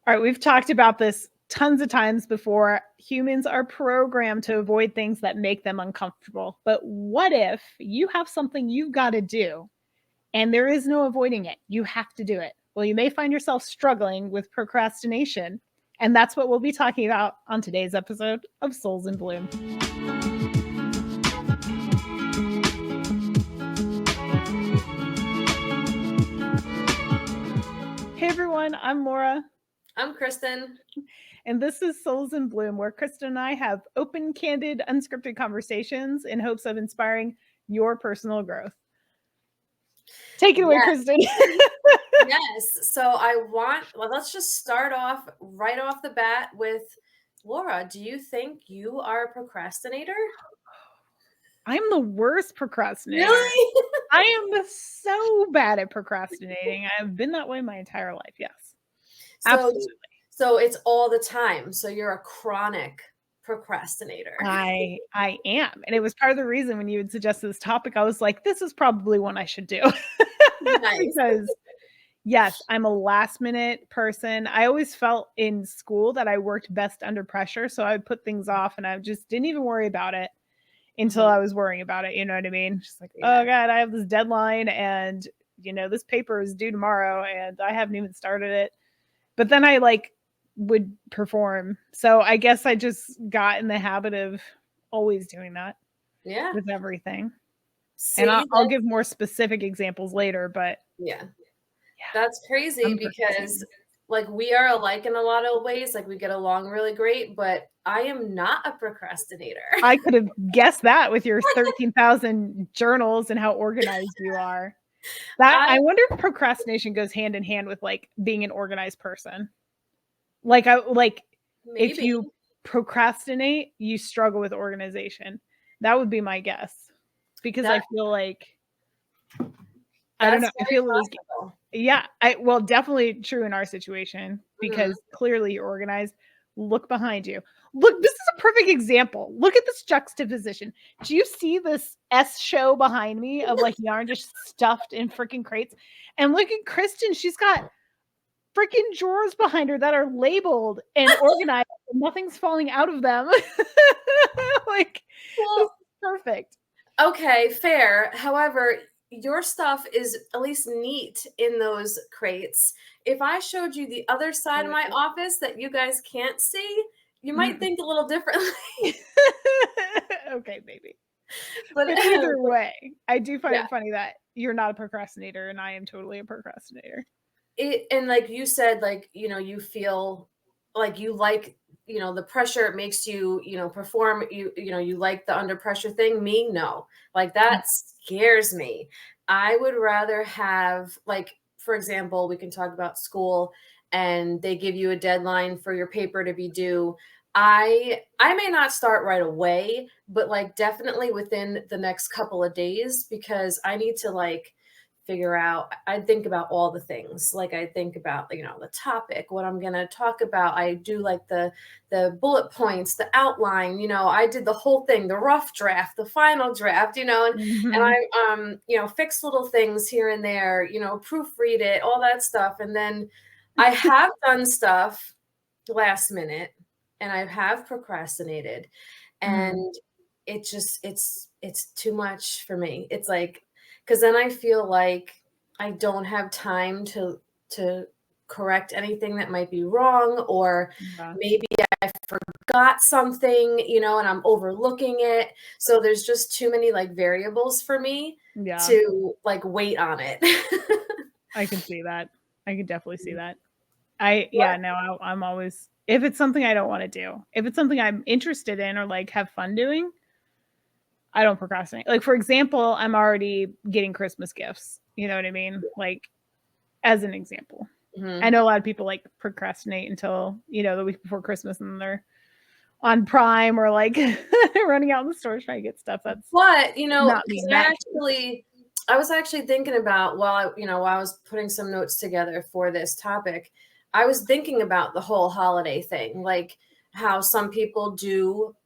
All right, we've talked about this tons of times before. Humans are programmed to avoid things that make them uncomfortable. But what if you have something you've got to do and there is no avoiding it? You have to do it. Well, you may find yourself struggling with procrastination. And that's what we'll be talking about on today's episode of Souls in Bloom. Hey everyone, I'm Laura. I'm Kristen. And this is Souls in Bloom, where Kristen and I have open, candid, unscripted conversations in hopes of inspiring your personal growth. Take it away, Kristen. Yes. So let's just start off right off the bat with Laura. Do you think you are a procrastinator? I'm the worst procrastinator. Really? I am so bad at procrastinating. I've been that way my entire life. Yes. Absolutely. So it's all the time. So you're a chronic procrastinator. I am. And it was part of the reason when you had suggested this topic, I was like, this is probably one I should do. Nice. Because yes, I'm a last minute person. I always felt in school that I worked best under pressure. So I would put things off and I just didn't even worry about it until I was worrying about it. You know what I mean? Just like, oh God, I have this deadline and, this paper is due tomorrow and I haven't even started it. But then I would perform. So I guess I just got in the habit of always doing that. Yeah. With everything. And I'll give more specific examples later, but yeah. That's crazy because we are alike in a lot of ways. We get along really great, but I am not a procrastinator. I could have guessed that with your 13,000 journals and how organized you are. I wonder if procrastination goes hand in hand with being an organized person. If you procrastinate, you struggle with organization. That would be my guess. Because I feel like I don't know. I feel definitely true in our situation because clearly you're organized. Look behind you. Look, this is a perfect example. Look at this juxtaposition. Do you see this S show behind me of yarn just stuffed in freaking crates? And look at Kristen. She's got freaking drawers behind her that are labeled and organized. And nothing's falling out of them. This is perfect. Okay, fair. However, your stuff is at least neat in those crates. If I showed you the other side of my office that you guys can't see, you might think a little differently. Okay, maybe. But either way, I do find it funny that you're not a procrastinator and I am totally a procrastinator. And like you said, you feel like you like, the pressure makes you, perform, you like the under pressure thing. Me, no. That scares me. I would rather have, for example, we can talk about school and they give you a deadline for your paper to be due. I may not start right away, but definitely within the next couple of days, because I need to figure out, I think about all the things. I think about, the topic, what I'm going to talk about. I do the bullet points, the outline, I did the whole thing, the rough draft, the final draft, and I, fix little things here and there, proofread it, all that stuff. And then I have done stuff last minute and I have procrastinated and it's too much for me. It's because then I feel like I don't have time to correct anything that might be wrong, or maybe I forgot something, and I'm overlooking it. So there's just too many variables for me to wait on it. I can see that. I can definitely see that. I'm always, if it's something I don't want to do, if it's something I'm interested in or have fun doing, I don't procrastinate. For example, I'm already getting Christmas gifts. You know what I mean? As an example. I know a lot of people procrastinate until, the week before Christmas and they're on Prime or running out in the store trying to get stuff. That's not me. I was actually thinking about while I was putting some notes together for this topic, I was thinking about the whole holiday thing, how some people do,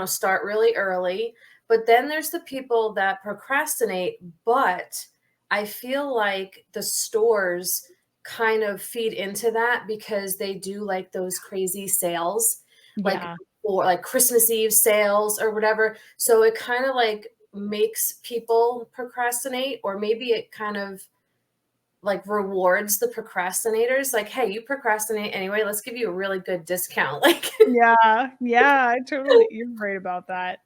start really early. But then there's the people that procrastinate, but I feel like the stores kind of feed into that because they do like those crazy sales, like Yeah. or like Christmas Eve sales or whatever. So it kind of like makes people procrastinate, or maybe it kind of like rewards the procrastinators. Like, hey, you procrastinate anyway, let's give you a really good discount. Like, Yeah. Yeah. You're right about that.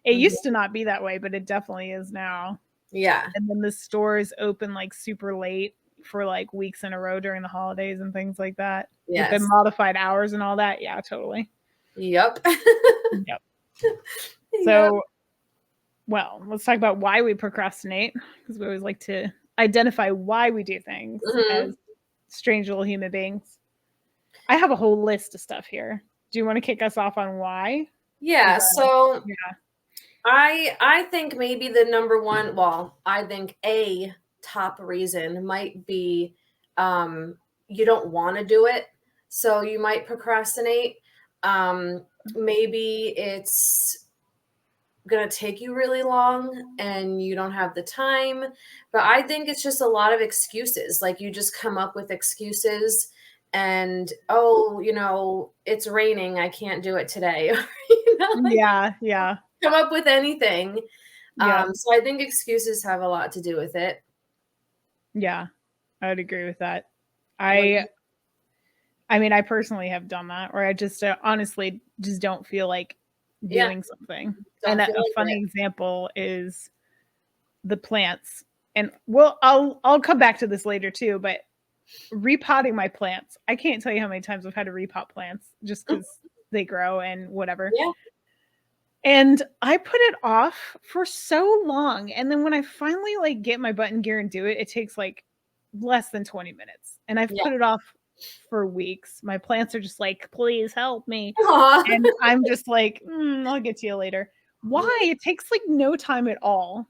It Mhm. used to not be that way, but it definitely is now. Yeah. And then the stores open like super late for like weeks in a row during the holidays and things like that with the Yes. modified hours and all that. Yeah, totally. Yep. Yep. Yep. So, well, let's talk about why we procrastinate because we always like to identify why we do things Mhm. as strange little human beings. I have a whole list of stuff here. Do you want to kick us off on why? Yeah, Because so yeah, I think maybe the number one, well, I think a top reason might be you don't want to do it, so you might procrastinate. Maybe it's going to take you really long and you don't have the time, but I think it's just a lot of excuses. Like you just come up with excuses and oh, it's raining, I can't do it today. Like yeah, yeah, come up with anything. yep, So I think excuses have a lot to do with it. yeah. I would agree with that. What? I I mean, I personally have done that, or I just honestly just don't feel like Yeah, doing something. And don't feel a like funny it. example is the plants. And well, I'll come back to this later too, but repotting my plants. I can't tell you how many times I've had to repot plants just because they grow and whatever. Yeah, And I put it off for so long. And then when I finally like get my butt in gear and do it, it takes like less than 20 minutes. And I've yeah. put it off for weeks. My plants are just like, please help me. Aw. And I'm just like, I'll get to you later. Why? It takes like no time at all.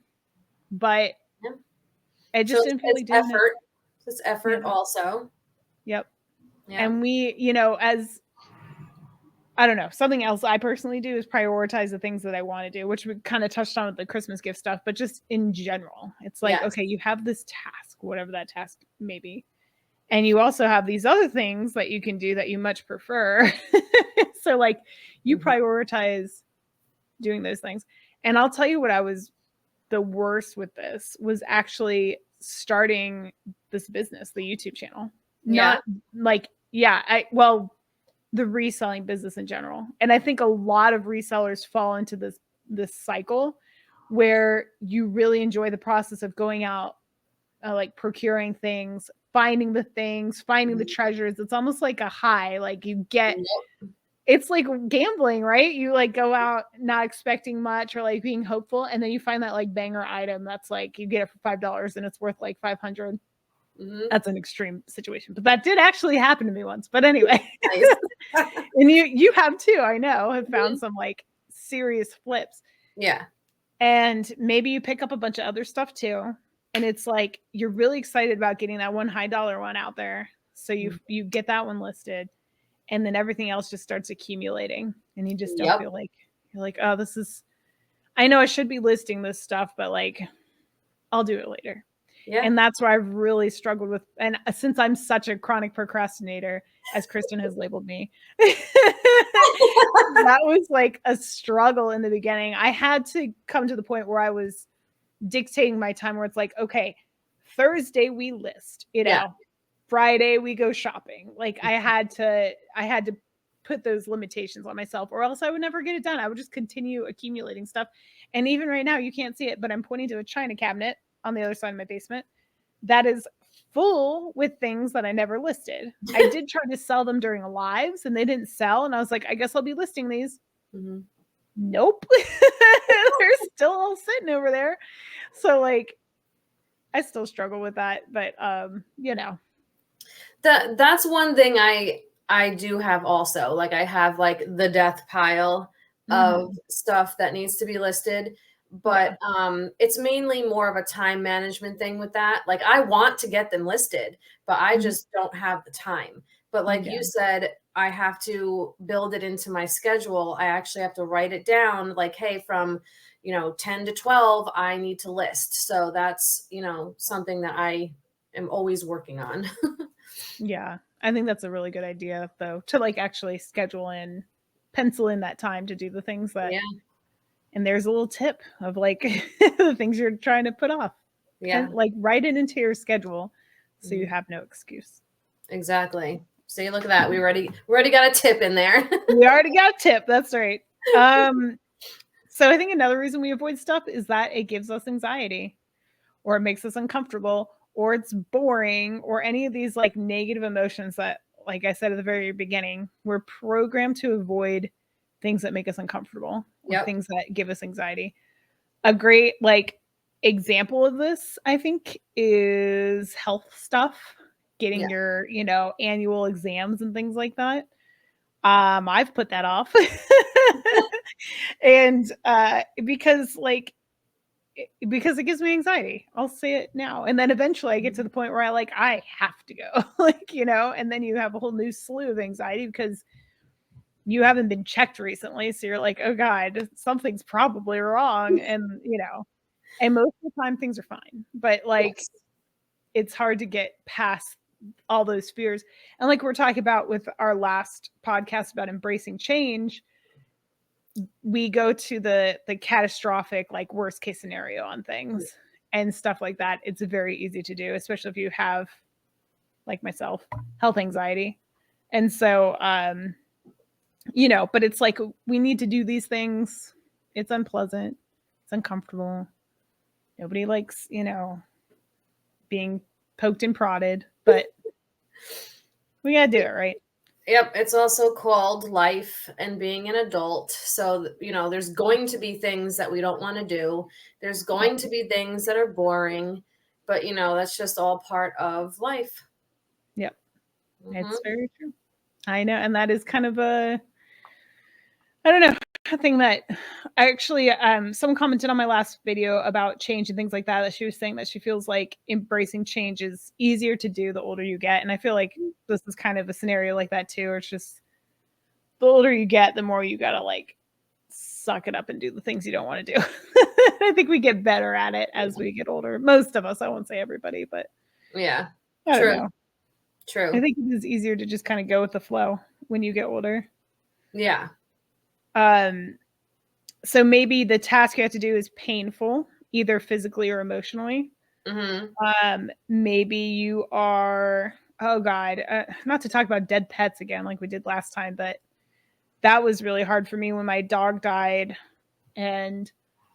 But Yeah. I So just it's, didn't feel it's like doing it. effort. It's Yeah. effort also. Yep. Yeah. And we, as I don't know. Something else I personally do is prioritize the things that I want to do, which we kind of touched on with the Christmas gift stuff, but just in general. It's like, Yes. okay, you have this task, whatever that task may be. And you also have these other things that you can do that you much prefer. So, like, you Mhm. prioritize doing those things. And I'll tell you what I was the worst with this was actually starting this business, the YouTube channel. Yeah. Not like, yeah, well, the reselling business in general. And I think a lot of resellers fall into this cycle where you really enjoy the process of going out, like procuring things, finding the Mhm. treasures. It's almost like a high. Like you get, Yep. it's like gambling, right? You like go out not expecting much or like being hopeful, and then you find that like banger item that's like you get it for $5 and it's worth like 500. Mhm. That's an extreme situation, but that did actually happen to me once. But anyway, Nice. and you have too, I know, have found Mhm. some like serious flips. Yeah. And maybe you pick up a bunch of other stuff too. And it's like you're really excited about getting that one high dollar one out there. So Mhm. you get that one listed and then everything else just starts accumulating and you just don't Yep. feel like you're like, oh, this is I know I should be listing this stuff, but like I'll do it later. Yeah. And that's where I've really struggled with. And since I'm such a chronic procrastinator, as Kristen has labeled me, that was like a struggle in the beginning. I had to come to the point where I was dictating my time, where it's like, okay, Thursday we list, Yeah. Friday we go shopping. Like I had to put those limitations on myself, or else I would never get it done. I would just continue accumulating stuff. And even right now, you can't see it, but I'm pointing to a china cabinet on the other side of my basement that is full with things that I never listed. I did try to sell them during lives and they didn't sell. And I was like, I guess I'll be listing these. Mhm. Nope. They're still all sitting over there. So like I still struggle with that. But That's one thing I do have also. Like I have like the death pile of Mhm. stuff that needs to be listed, Yeah. but it's mainly more of a time management thing with that. Like I want to get them listed, but I Mhm. just don't have the time. But like Yeah. you said, I have to build it into my schedule. I actually have to write it down like, hey, from 10 to 12, I need to list. So that's, something that I am always working on. Yeah. I think that's a really good idea though, to like actually schedule in, pencil in that time to do the things that, Yeah. and there's a little tip of like the things you're trying to put off. Yeah. Like write it into your schedule so you Mhm. have no excuse. Exactly. See, look at that. We already got a tip in there. We already got a tip. That's right. So I think another reason we avoid stuff is that it gives us anxiety, or it makes us uncomfortable, or it's boring, or any of these like negative emotions that, like I said at the very beginning, we're programmed to avoid things that make us uncomfortable or Yep. things that give us anxiety. A great like example of this, I think, is health stuff, Yeah. getting your, annual exams and things like that. I've put that off. And because like because it gives me anxiety. I'll say it now. And then eventually I get to the point where I have to go. And then you have a whole new slew of anxiety because you haven't been checked recently. So you're like, oh God, something's probably wrong. And most of the time things are fine. But like Yes. it's hard to get past all those fears. And like we're talking about with our last podcast about embracing change, we go to the catastrophic like worst case scenario on things and stuff like that. It's very easy to do, especially if you have, like myself, health anxiety. And so but it's like we need to do these things. It's unpleasant, it's uncomfortable, nobody likes being poked and prodded, but we gotta do it, right? Yep, it's also called life and being an adult. So, there's going to be things that we don't want to do. There's Yep. going to be things that are boring, but that's just all part of life. Yep. It's Hmm. very true. I know. And that is kind of I don't know, a thing that actually someone commented on my last video about change and things like that she was saying that she feels like embracing change is easier to do the older you get. And I feel like this is kind of a scenario like that too, where it's just the older you get, the more you gotta like suck it up and do the things you don't want to do. I think we get better at it as we get older. Most of us, I won't say everybody, but Yeah, I don't true, know. I true. think it is easier to just kind of go with the flow when you get older. Yeah. Um, so maybe the task you have to do is painful, either physically or emotionally. Hmm. Maybe you are, oh God, not to talk about dead pets again, like we did last time, but that was really hard for me when my dog died and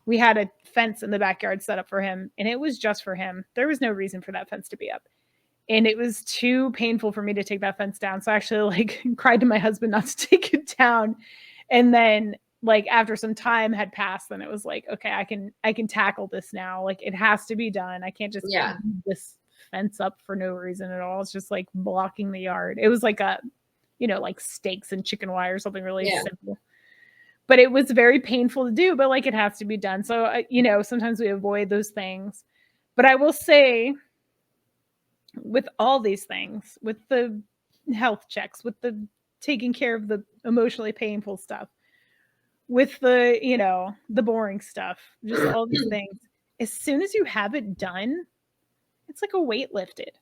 we had a fence in the backyard set up for him and it was just for him. There was no reason for that fence to be up. And it was too painful for me to take that fence down. So I actually like cried to my husband not to take it down. And then like after some time had passed, then it was like, okay, I can tackle this now. Like it has to be done. I can't just Yeah. leave this fence up for no reason at all. It's just like blocking the yard. It was like like steaks and chicken wire or something really Yeah. simple. But it was very painful to do, but like it has to be done. So sometimes we avoid those things. But I will say with all these things, with the health checks, with the taking care of the emotionally painful stuff, with the boring stuff, just all these things, as soon as you have it done, it's like a weight lifted. Yeah.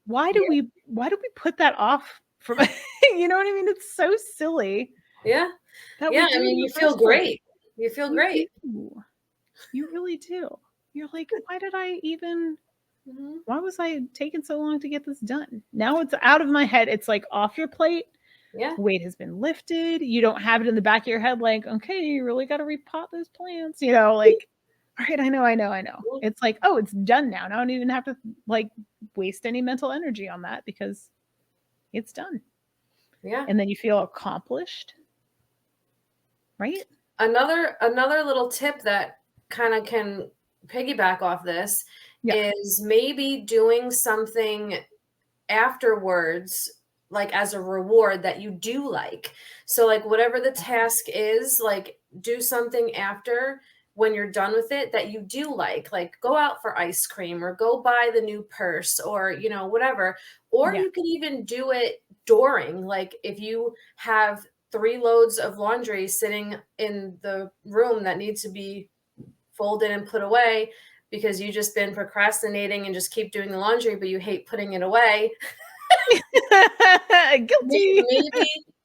Why do we put that off from you know what I mean? It's so silly Yeah. that we Yeah. I do it mean, in the you feel first place. great. You feel You great. do. You really do. You're like, Hmm. why was I taking so long to get this done? Now it's out of my head. It's like off your plate. Yeah. Weight has been lifted. You don't have it in the back of your head like, okay, you really got to repot those plants, like, all right, I know. It's like, oh, it's done now. Now I don't even have to like waste any mental energy on that because it's done. Yeah. And then you feel accomplished, right? Another little tip that kind of can piggyback off this Yeah. is maybe doing something afterwards, like as a reward that you do like. So like whatever the task is, like do something after when you're done with it that you do like go out for ice cream or go buy the new purse or whatever. Or Yeah. you can even do it during, like if you have 3 loads of laundry sitting in the room that needs to be folded and put away, because you just been procrastinating and just keep doing the laundry, but you hate putting it away. Guilty.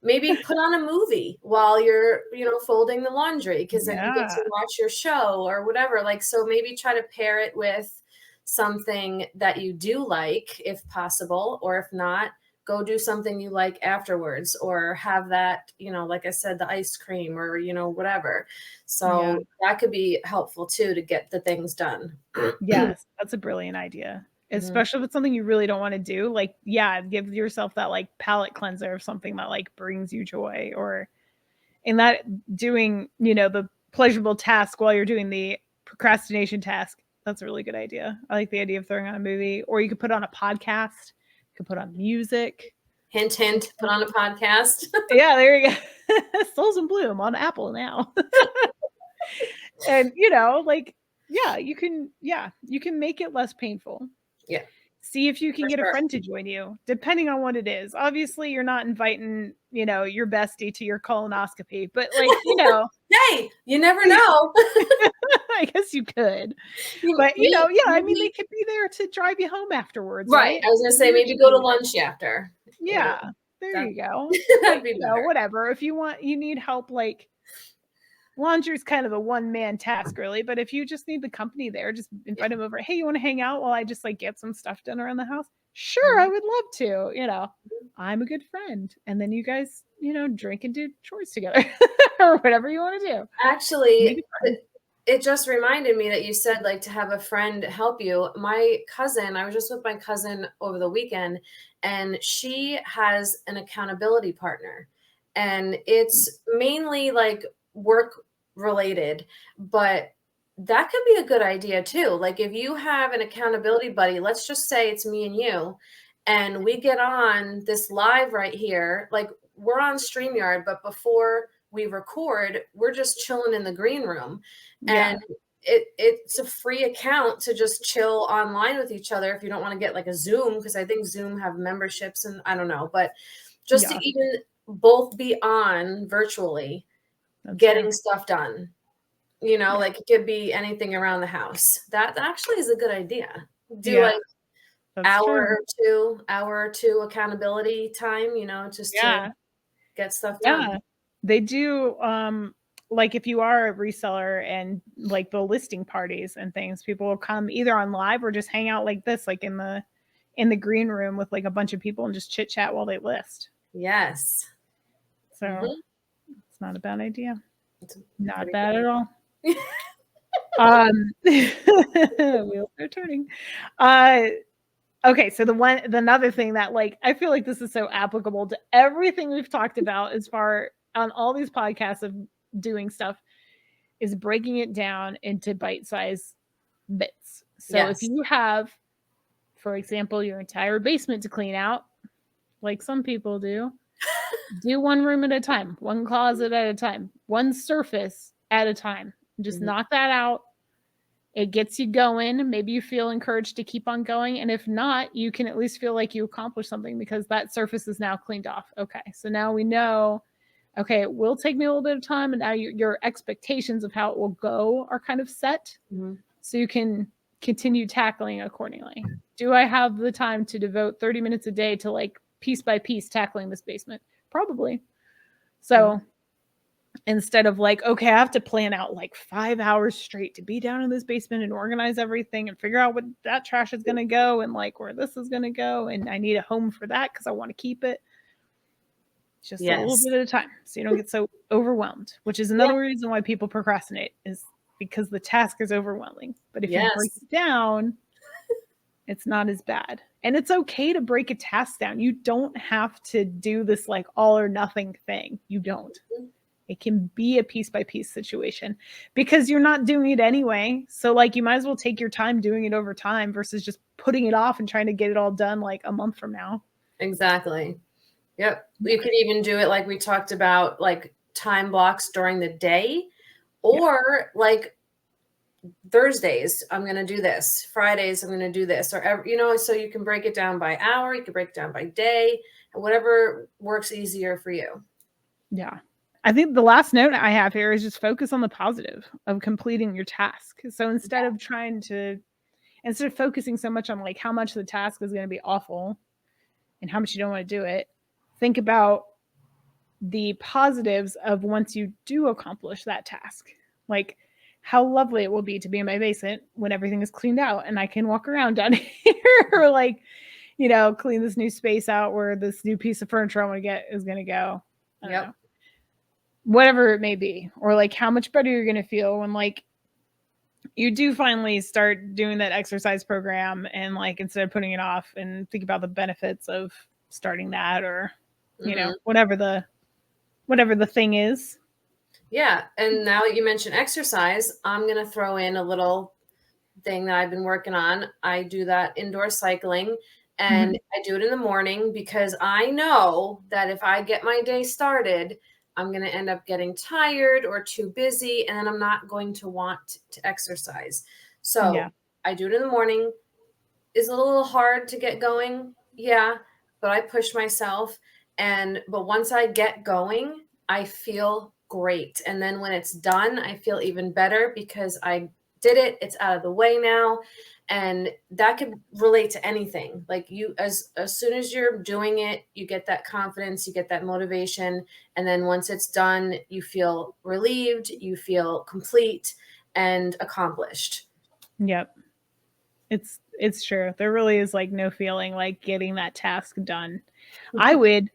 Maybe put on a movie while you're, folding the laundry, because then you get Yeah. to watch your show or whatever. Like, so maybe try to pair it with something that you do like, if possible, or if not, go do something you like afterwards, or have that, like I said, the ice cream, or, whatever. Yeah. So that could be helpful too, to get the things done. Yes, that's a brilliant idea. Mhm. Especially if it's something you really don't want to do. Like, yeah, give yourself that like palate cleanser of something that like brings you joy, or in that doing, the pleasurable task while you're doing the procrastination task. That's a really good idea. I like the idea of throwing on a movie, or you could put on a podcast, you could put on music. Hint, hint, put on a podcast. Yeah, there you go. Souls and Bloom on Apple now. And like, yeah, you can make it less painful. Yeah, See if you can for get a sure. friend to join you, depending on what it is. Obviously, you're not inviting, your bestie to your colonoscopy, but like, Hey, you never know. I guess you could. You- But me- yeah, I mean, they maybe- could be there to drive you home afterwards, right. right? I was gonna say, You're maybe go to cheating. lunch after. Yeah, there That you go. But that'd be better. whatever. If you need help, like laundry's kind of a one-man task, really. But if you just need the company there, just invite them over. Hey, you want to hang out while I just like get some stuff done around the house? Sure, I Mhm. would love to. I'm a good friend, and then you guys, drink and do chores together, or whatever you want to do. Make Actually, it fun. it just reminded me that you said, like, to have a friend help you. My cousin, I was just with my cousin over the weekend, and she has an accountability partner. And it's mainly like work related, but that could be a good idea too. Like, if you have an accountability buddy, let's just say it's me and you, and we get on this live right here, like we're on StreamYard, but before we record, we're just chilling in the green room. Yeah, And it's a free account to just chill online with each other, if you don't want to get like a Zoom, because I think Zoom have memberships, and I don't know, but just to yeah, even both be on virtually that's getting fair. stuff done. Yeah, Like it could be anything around the house. That actually is a good idea. Do yeah, like that's true. hour or two accountability time, just to Yeah, get stuff done. yeah. They do, like if you are a reseller and like the listing parties and things, people will come either on live or just hang out like this, like in the green room with like a bunch of people and just chit chat while they list. Yes. So Mhm. it's not a bad idea. It's Not pretty bad at all. good. Wheels are turning. Uh, okay, so another thing that like I feel like this is so applicable to everything we've talked about as far on all these podcasts of doing stuff is breaking it down into bite-sized bits. So if Yes. you have, for example, your entire basement to clean out, like some people do one room at a time, one closet at a time, one surface at a time. Just Mhm. knock that out. It gets you going. Maybe you feel encouraged to keep on going. And if not, you can at least feel like you accomplished something because that surface is now cleaned off. Okay. So now we know, okay, it will take me a little bit of time. And now your expectations of how it will go are kind of set. Mhm. So you can continue tackling accordingly. Do I have the time to devote 30 minutes a day to like piece by piece tackling this basement? Probably. Mhm. So instead of like, okay, I have to plan out like 5 hours straight to be down in this basement and organize everything and figure out what that trash is going to go and like where this is going to go. And I need a home for that because I want to keep it just a little Yes. bit at a time so you don't get so overwhelmed, which is Yeah. another reason why people procrastinate is because the task is overwhelming. But if you break Yes. it down, it's not as bad. And it's okay to break a task down. You don't have to do this like all or nothing thing. You don't. It can be a piece by piece situation because you're not doing it anyway. So like you might as well take your time doing it over time versus just putting it off and trying to get it all done like a month from now. Exactly. Yep. Yeah. You could even do it like we talked about, like time blocks during the day, Yeah. or like Thursdays, I'm going to do this. Fridays, I'm going to do this, or, so you can break it down by hour. You can break it down by day, whatever works easier for you. Yeah. I think the last note I have here is just focus on the positive of completing your task. So instead of focusing so much on like how much the task is going to be awful and how much you don't want to do it, think about the positives of once you do accomplish that task. Like how lovely it will be to be in my basement when everything is cleaned out and I can walk around down here or like, clean this new space out where this new piece of furniture I want to get is going to go. I don't know. Whatever it may be. Or like how much better you're going to feel when like you do finally start doing that exercise program and like instead of putting it off and think about the benefits of starting that or, whatever the thing is. Yeah. And now that you mentioned exercise, I'm going to throw in a little thing that I've been working on. I do that indoor cycling and I do it in the morning because I know that if I get my day started, I'm going to end up getting tired or too busy and then I'm not going to want to exercise. So I do it in the morning. Is it a little hard to get going? Yeah, but I push myself. But once I get going, I feel great. And then when it's done, I feel even better because I did it. It's out of the way now. And that could relate to anything. Like you, as soon as you're doing it, you get that confidence, you get that motivation. And then once it's done, you feel relieved, you feel complete and accomplished. Yep. It's true. There really is like no feeling like getting that task done. I would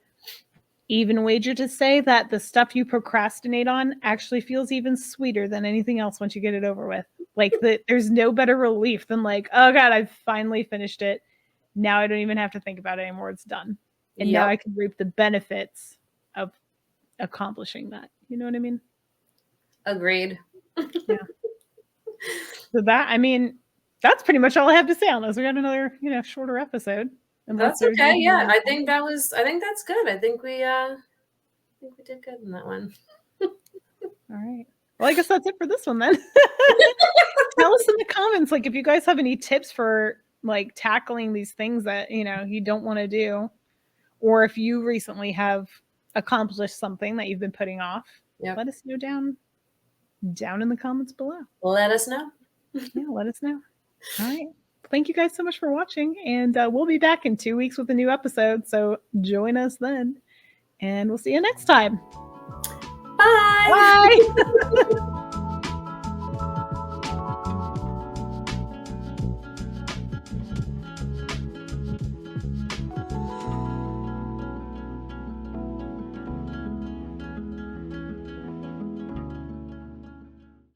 even wager to say that the stuff you procrastinate on actually feels even sweeter than anything else once you get it over with. Like there's no better relief than like, oh God, I've finally finished it. Now I don't even have to think about it anymore. It's done. And now I can reap the benefits of accomplishing that. You know what I mean? Agreed. Yeah. So that's pretty much all I have to say on this. We got another, shorter episode. That's okay. Yeah, I think that's good. I think we did good in that one. All right. Well, I guess that's it for this one then. Tell us in the comments, like if you guys have any tips for like tackling these things that, you don't want to do, or if you recently have accomplished something that you've been putting off, let us know down in the comments below. Let us know. Yeah, let us know. All right. Thank you guys so much for watching, and we'll be back in 2 weeks with a new episode, so join us then, and we'll see you next time. Bye! Bye!